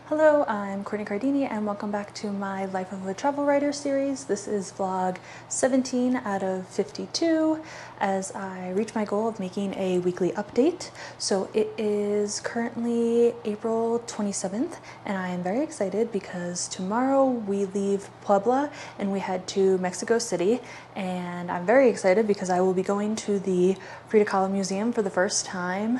Hello, I'm Courtney Cardini and welcome back to my Life of a Travel Writer series. This is vlog 17 out of 52 as I reach my goal of making a weekly update. So it is currently April 27th and I am very excited because tomorrow we leave Puebla and we head to Mexico City, and I'm very excited because I will be going to the Frida Kahlo Museum for the first time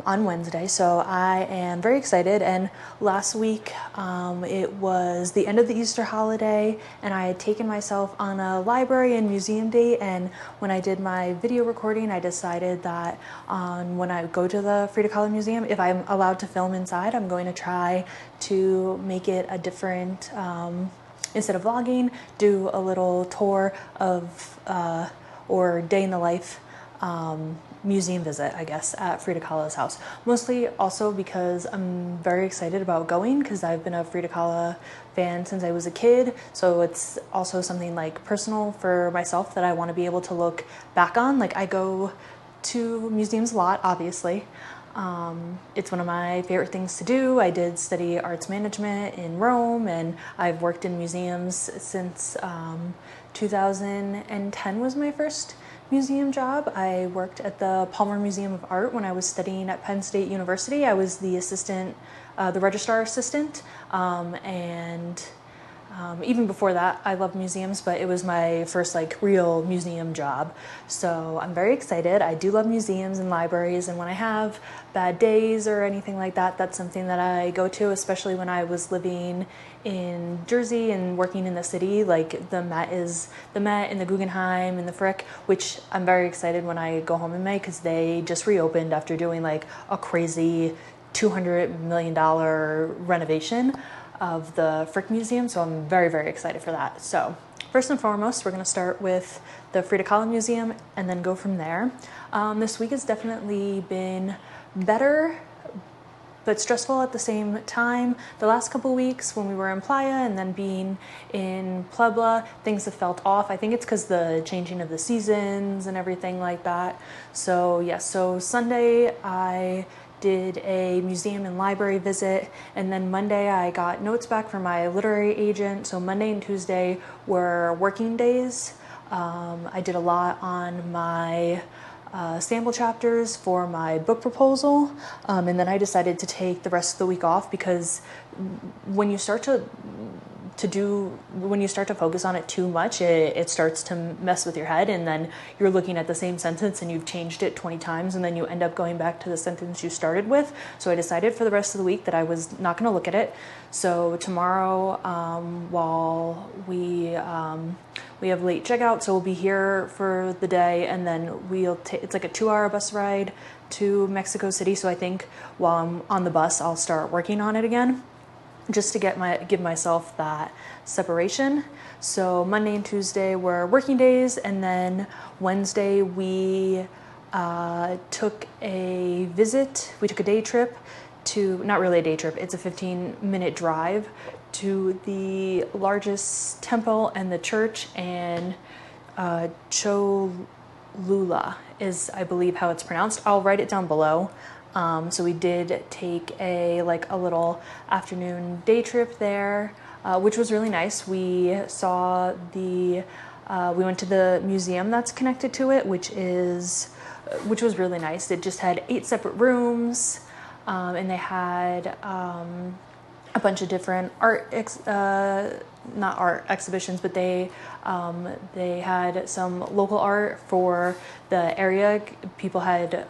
on Wednesday, so I am very excited. And last week it was the end of the Easter holiday and I had taken myself on a library and museum date, and when I did my video recording I decided that when I go to the Frida Kahlo Museum, if I'm allowed to film inside, I'm going to try to make it a different, instead of vlogging, do a little tour of or day in the life museum visit, I guess, at Frida Kahlo's house. Mostly also because I'm very excited about going because I've been a Frida Kahlo fan since I was a kid, so it's also something like personal for myself that I want to be able to look back on. Like, I go to museums a lot, obviously. It's one of my favorite things to do. I did study arts management in Rome and I've worked in museums since 2010 was my first museum job. I worked at the Palmer Museum of Art when I was studying at Penn State University. I was the assistant, the registrar assistant, and even before that, I loved museums, but it was my first like real museum job. So I'm very excited. I do love museums and libraries, and when I have bad days or anything like that, that's something that I go to, especially when I was living in Jersey and working in the city. Like the Met and the Guggenheim and the Frick, which I'm very excited when I go home in May because they just reopened after doing like a crazy $200 million renovation of the Frick Museum, so I'm very, very excited for that. So first and foremost, we're going to start with the Frida Kahlo Museum and then go from there. This week has definitely been better, but stressful at the same time. The last couple weeks when we were in Playa and then being in Puebla, things have felt off. I think it's because the changing of the seasons and everything like that. So yeah, so Sunday I did a museum and library visit, and then Monday I got notes back from my literary agent. So Monday and Tuesday were working days. I did a lot on my sample chapters for my book proposal, and then I decided to take the rest of the week off because when you start to focus on it too much, it starts to mess with your head, and then you're looking at the same sentence and you've changed it 20 times and then you end up going back to the sentence you started with. So I decided for the rest of the week that I was not going to look at it. So tomorrow, while we have late checkout, so we'll be here for the day, and then it's like a 2-hour bus ride to Mexico City. So I think while I'm on the bus, I'll start working on it again, just to give myself that separation. So Monday and Tuesday were working days, and then Wednesday we took a visit. We took a day trip to, not really a day trip, it's a 15-minute drive to the largest temple and the church, and Cholula is, I believe, how it's pronounced. I'll write it down below. So we did take a little afternoon day trip there, which was really nice. We went to the museum that's connected to it, which was really nice. It just had 8 separate rooms, and they had a bunch of different not art exhibitions, but they had some local art for the area. People had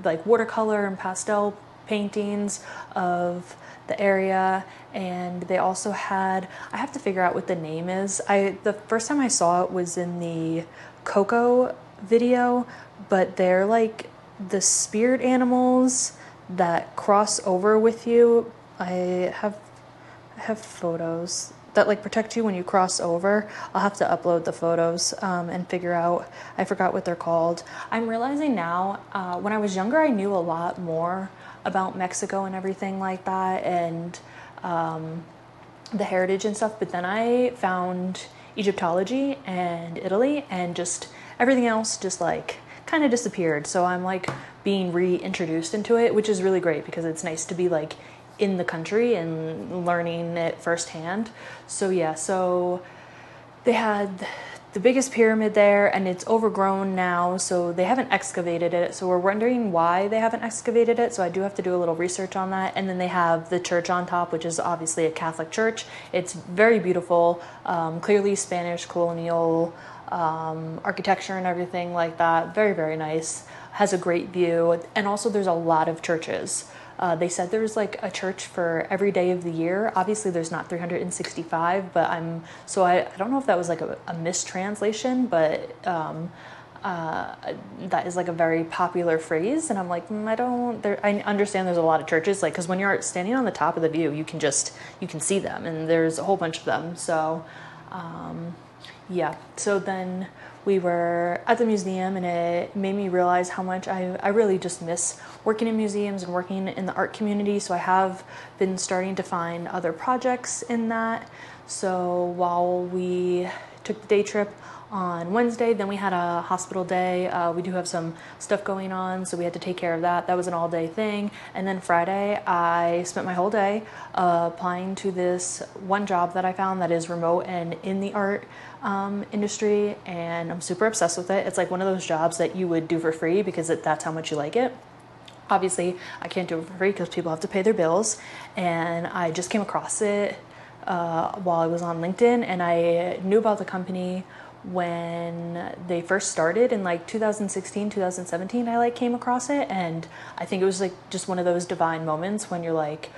like watercolor and pastel paintings of the area, and they also had, I have to figure out what the name is. The first time I saw it was in the Coco video, but they're like the spirit animals that cross over with you. I have photos that like protect you when you cross over. I'll have to upload the photos and figure out, I forgot what they're called. I'm realizing now, when I was younger, I knew a lot more about Mexico and everything like that, and the heritage and stuff, but then I found Egyptology and Italy, and just everything else just like kind of disappeared. So I'm like being reintroduced into it, which is really great because it's nice to be like in the country and learning it firsthand. So yeah, so they had the biggest pyramid there, and it's overgrown now, so they haven't excavated it. So we're wondering why they haven't excavated it, so I do have to do a little research on that. And then they have the church on top, which is obviously a Catholic church. It's very beautiful, clearly Spanish colonial architecture and everything like that. Very, very nice. Has a great view. And also there's a lot of churches. They said there's like a church for every day of the year. Obviously there's not 365, but I don't know if that was like a mistranslation, but that is like a very popular phrase. And I'm like, I understand there's a lot of churches, like, cause when you're standing on the top of the view, you can see them, and there's a whole bunch of them. So, yeah. So then we were at the museum, and it made me realize how much I really just miss working in museums and working in the art community. So I have been starting to find other projects in that. So while we took the day trip on Wednesday, then we had a hospital day. We do have some stuff going on, so we had to take care of that. That was an all-day thing. And then Friday, I spent my whole day applying to this one job that I found that is remote and in the art industry, and I'm super obsessed with it. It's like one of those jobs that you would do for free because that's how much you like it. Obviously, I can't do it for free because people have to pay their bills, and I just came across it while I was on LinkedIn, and I knew about the company when they first started in like 2016, 2017. I like came across it, and I think it was like just one of those divine moments when you're like,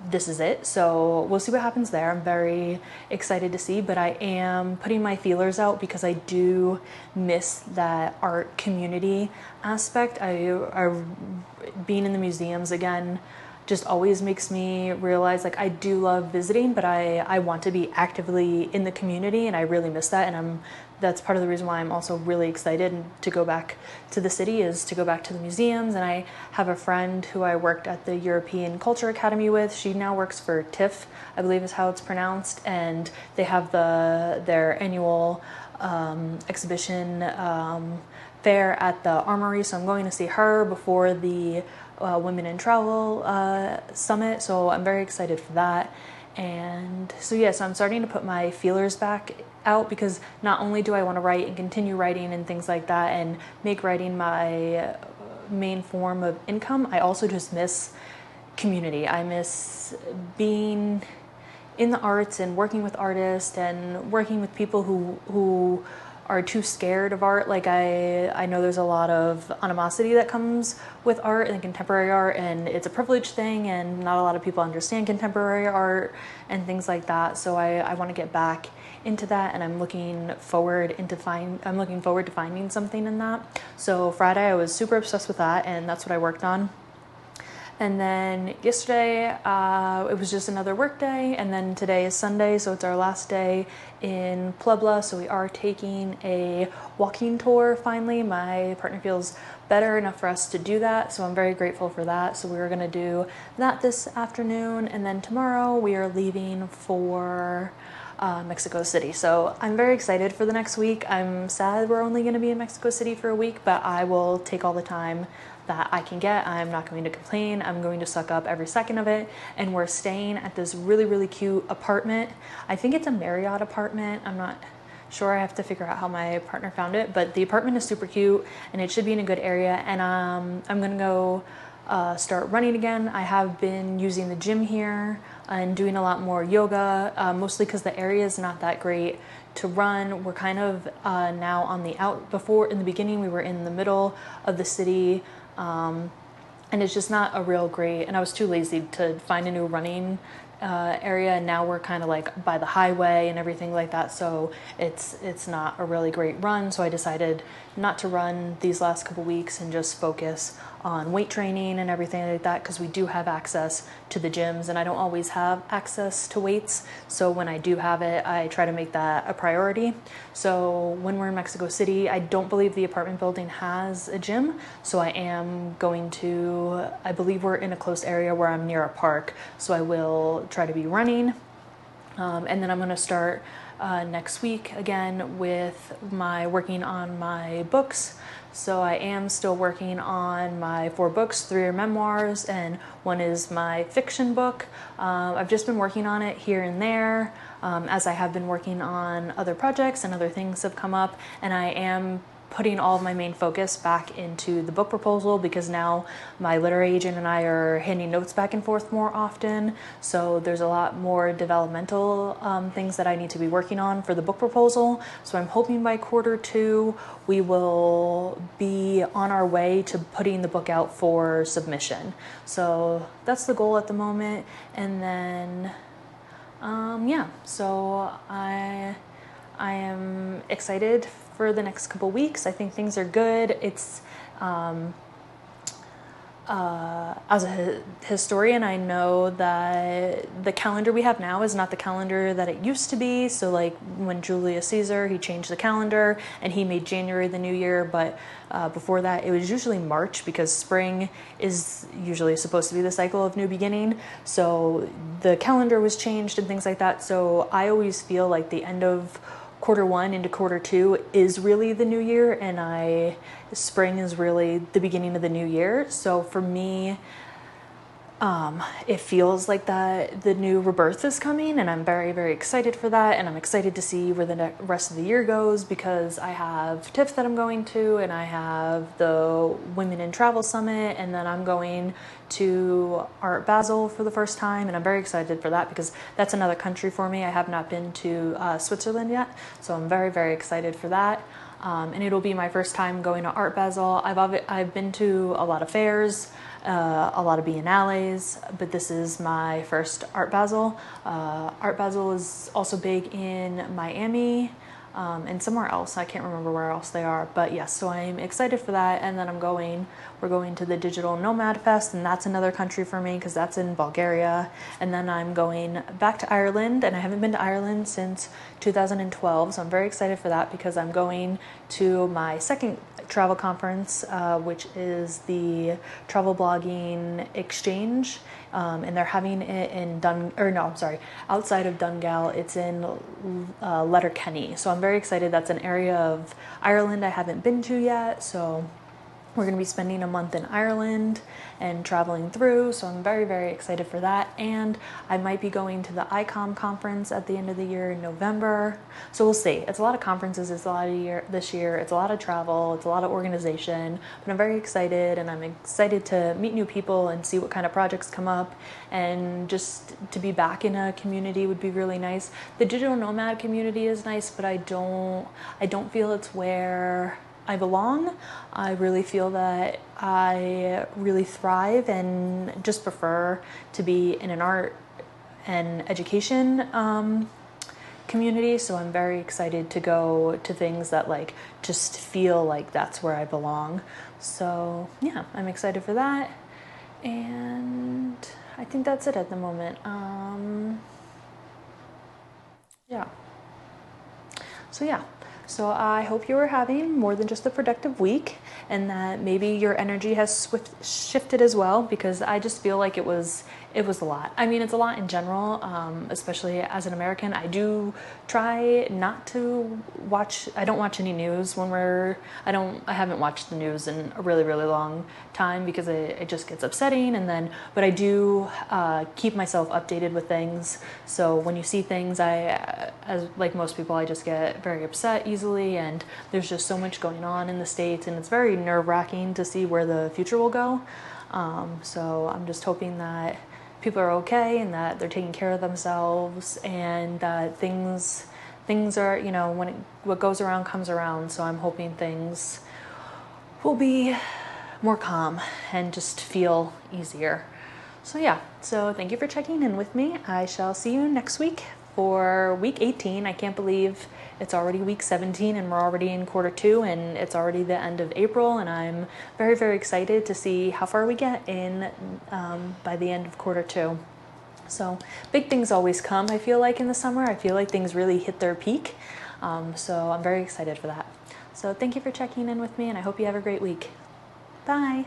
this is it. So we'll see what happens there. I'm very excited to see, but I am putting my feelers out because I do miss that art community aspect. Being in the museums again just always makes me realize like I do love visiting, but I want to be actively in the community, and I really miss that. And that's part of the reason why I'm also really excited to go back to the city, is to go back to the museums. And I have a friend who I worked at the European Culture Academy with. She now works for TIFF, I believe is how it's pronounced, and they have their annual exhibition fair at the Armory. So I'm going to see her before the Women in Travel Summit, so I'm very excited for that. And so yeah, so I'm starting to put my feelers back out, because not only do I want to write and continue writing and things like that and make writing my main form of income, I also just miss community. I miss being in the arts and working with artists and working with people who are too scared of art. Like I know there's a lot of animosity that comes with art and contemporary art, and it's a privilege thing, and not a lot of people understand contemporary art and things like that. So I want to get back into that, and I'm looking forward to finding something in that. So Friday I was super obsessed with that, and that's what I worked on. And then yesterday, it was just another work day, and then today is Sunday, so it's our last day in Puebla, so we are taking a walking tour finally. My partner feels better enough for us to do that, so I'm very grateful for that. So we're gonna do that this afternoon, and then tomorrow we are leaving for Mexico City. So I'm very excited for the next week. I'm sad we're only gonna be in Mexico City for a week, but I will take all the time that I can get. I'm not going to complain. I'm going to suck up every second of it. And we're staying at this really, really cute apartment. I think it's a Marriott apartment. I'm not sure. I have to figure out how my partner found it, but the apartment is super cute and it should be in a good area. And I'm gonna go start running again. I have been using the gym here and doing a lot more yoga, mostly because the area is not that great to run. We're kind of now on the before in the beginning we were in the middle of the city, and it's just not a real great, and I was too lazy to find a new running area, and now we're kind of like by the highway and everything like that, so it's not a really great run. So I decided not to run these last couple weeks and just focus on weight training and everything like that, because we do have access to the gyms, and I don't always have access to weights, so when I do have it, I try to make that a priority. So when we're in Mexico City, I don't believe the apartment building has a gym, so I believe we're in a close area where I'm near a park, so I will try to be running. And then I'm going to start next week again with working on my books. So I am still working on my 4 books. 3 are memoirs and 1 is my fiction book. I've just been working on it here and there as I have been working on other projects and other things have come up, and I am putting all of my main focus back into the book proposal because now my literary agent and I are handing notes back and forth more often. So there's a lot more developmental things that I need to be working on for the book proposal. So I'm hoping by Q2 we will be on our way to putting the book out for submission. So that's the goal at the moment. And then yeah, so I am excited for the next couple weeks. I think things are good. It's as a historian, I know that the calendar we have now is not the calendar that it used to be. So like when Julius Caesar, he changed the calendar and he made January the new year. But before that, it was usually March because spring is usually supposed to be the cycle of new beginning. So the calendar was changed and things like that. So I always feel like the end of Q1 into Q2 is really the new year, and spring is really the beginning of the new year. So for me, it feels like that the new rebirth is coming, and I'm very, very excited for that. And I'm excited to see where the rest of the year goes because I have TIFF that I'm going to, and I have the Women in Travel Summit, and then I'm going to Art Basel for the first time, and I'm very excited for that because that's another country for me. I have not been to Switzerland yet, so I'm very, very excited for that. And it'll be my first time going to Art Basel. I've been to a lot of fairs, a lot of biennales, but this is my first Art Basel. Art Basel is also big in Miami and somewhere else. I can't remember where else they are, but yes, so I'm excited for that. And then we're going to the Digital Nomad Fest, and that's another country for me because that's in Bulgaria. And then I'm going back to Ireland, and I haven't been to Ireland since 2012, so I'm very excited for that because I'm going to my second travel conference, which is the Travel Blogging Exchange, and they're having it in outside of Donegal. It's in Letterkenny. So I'm very excited. That's an area of Ireland I haven't been to yet. So we're going to be spending a month in Ireland and traveling through, so I'm very, very excited for that. And I might be going to the ICOM conference at the end of the year in November. So we'll see. It's a lot of conferences. It's a lot of this year. It's a lot of travel. It's a lot of organization. But I'm very excited, and I'm excited to meet new people and see what kind of projects come up. And just to be back in a community would be really nice. The digital nomad community is nice, but I don't feel it's where I belong. I really feel that I really thrive and just prefer to be in an art and education community. So I'm very excited to go to things that like just feel like that's where I belong. So yeah, I'm excited for that. And I think that's it at the moment. Yeah. So I hope you are having more than just a productive week, and that maybe your energy has shifted as well, because I just feel like it was a lot. I mean, it's a lot in general, especially as an American. I do try not to watch. I don't watch any news when I haven't watched the news in a really, really long time because it just gets upsetting. But I do keep myself updated with things. So when you see things, as like most people, I just get very upset easily, and there's just so much going on in the States, and it's very nerve-wracking to see where the future will go. So I'm just hoping that people are okay and that they're taking care of themselves, and that things are, what goes around comes around. So I'm hoping things will be more calm and just feel easier. So yeah, so thank you for checking in with me. I shall see you next week for week 18. I can't believe it's already week 17 and we're already in Q2, and it's already the end of April, and I'm very, very excited to see how far we get in by the end of Q2. So big things always come, I feel like, in the summer. I feel like things really hit their peak. So I'm very excited for that. So thank you for checking in with me, and I hope you have a great week. Bye.